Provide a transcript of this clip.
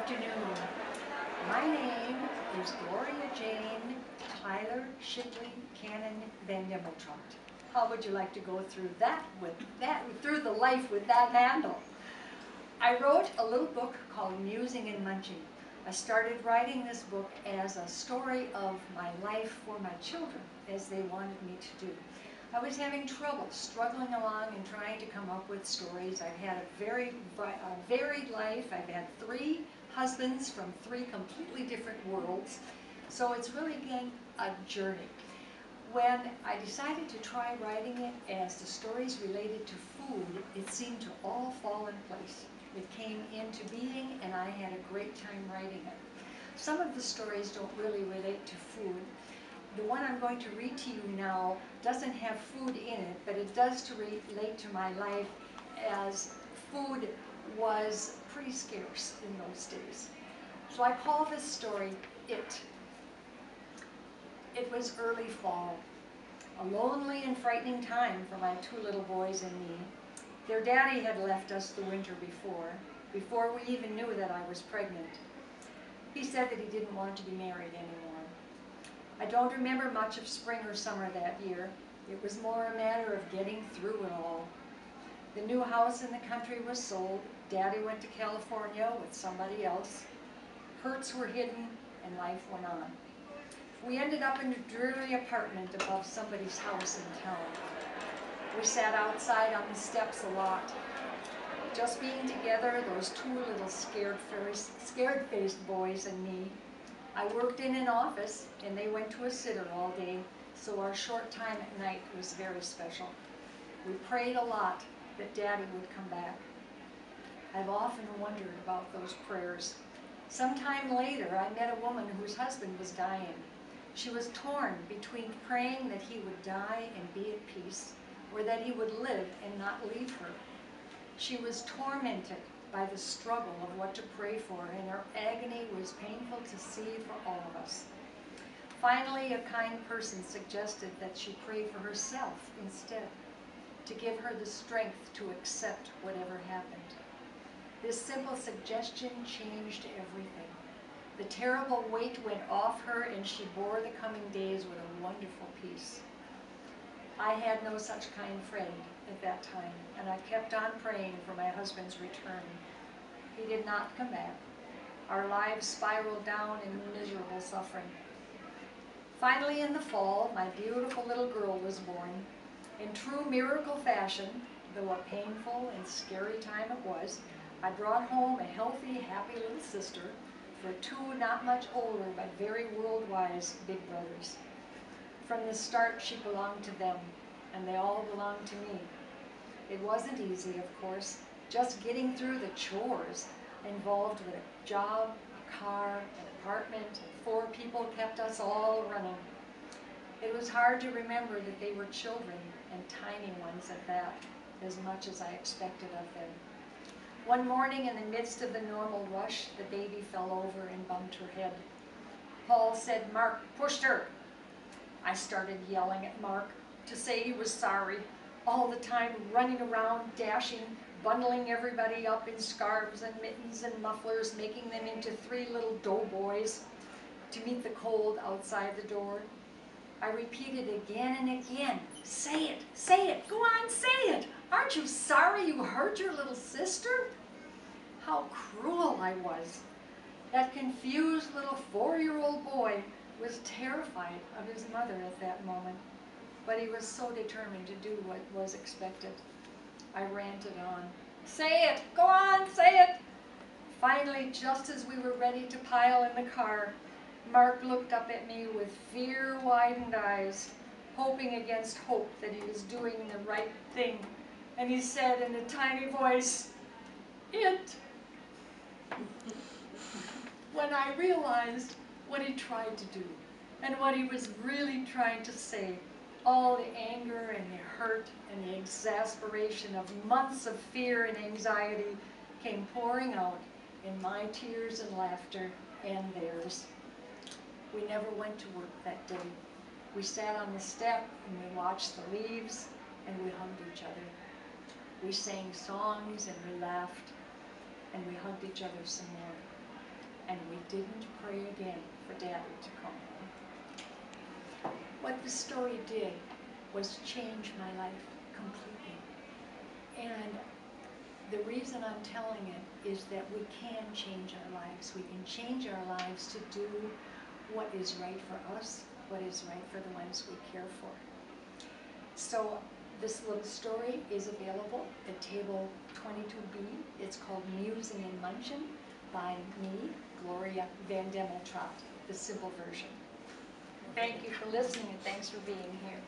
afternoon. My name is Gloria Jane Tyler Shipley Cannon Vandemmeltraadt. How would you like to go through through the life with that handle? I wrote a little book called Musing and Munching. I started writing this book as a story of my life for my children, as they wanted me to do. I was having trouble struggling along and trying to come up with stories. I've had a very varied life. I've had 3 husbands from 3 completely different worlds. So it's really been a journey. When I decided to try writing it as the stories related to food, it seemed to all fall in place. It came into being and I had a great time writing it. Some of the stories don't really relate to food. The one I'm going to read to you now doesn't have food in it, but it does to relate to my life, as food was pretty scarce in those days. So I call this story It. It was early fall, a lonely and frightening time for my 2 little boys and me. Their daddy had left us the winter before we even knew that I was pregnant. He said that he didn't want to be married anymore. I don't remember much of spring or summer that year. It was more a matter of getting through it all. The new house in the country was sold. Daddy went to California with somebody else. Hurts were hidden and life went on. We ended up in a dreary apartment above somebody's house in town. We sat outside on the steps a lot. Just being together, those 2 little scared-faced boys and me. I worked in an office and they went to a sitter all day, so our short time at night was very special. We prayed a lot that Daddy would come back. I've often wondered about those prayers. Sometime later, I met a woman whose husband was dying. She was torn between praying that he would die and be at peace, or that he would live and not leave her. She was tormented by the struggle of what to pray for, and her agony was painful to see for all of us. Finally, a kind person suggested that she pray for herself instead, to give her the strength to accept whatever happened. This simple suggestion changed everything. The terrible weight went off her and she bore the coming days with a wonderful peace. I had no such kind friend at that time, and I kept on praying for my husband's return. He did not come back. Our lives spiraled down in miserable suffering. Finally, in the fall, my beautiful little girl was born. In true miracle fashion, though a painful and scary time it was, I brought home a healthy, happy little sister for 2 not much older but very world-wise big brothers. From the start, she belonged to them, and they all belonged to me. It wasn't easy, of course. Just getting through the chores involved with a job, a car, an apartment, and 4 people kept us all running. It was hard to remember that they were children, and tiny ones at that, as much as I expected of them. One morning, in the midst of the normal rush, the baby fell over and bumped her head. Paul said, "Mark pushed her." I started yelling at Mark to say he was sorry, all the time running around, dashing, bundling everybody up in scarves and mittens and mufflers, making them into 3 little doughboys to meet the cold outside the door. I repeated again and again, "Say it, go on, say it. Aren't you sorry you hurt your little sister?" How cruel I was. That confused little 4-year-old boy was terrified of his mother at that moment, but he was so determined to do what was expected. I ranted on. "Say it, go on, say it." Finally, just as we were ready to pile in the car, Mark looked up at me with fear-widened eyes, hoping against hope that he was doing the right thing. And he said in a tiny voice, "It." When I realized what he tried to do and what he was really trying to say, all the anger and the hurt and the exasperation of months of fear and anxiety came pouring out in my tears and laughter and theirs. We never went to work that day. We sat on the step and we watched the leaves and we hugged each other. We sang songs and we laughed and we hugged each other some more. and we didn't pray again for Daddy to come home. What the story did was change my life completely. And the reason I'm telling it is that we can change our lives. We can change our lives to do what is right for us, what is right for the ones we care for. So this little story is available at table 22B. It's called Musing and Munching by me, GloriaVandemmeltraadt, the simple version. Thank you for listening and thanks for being here.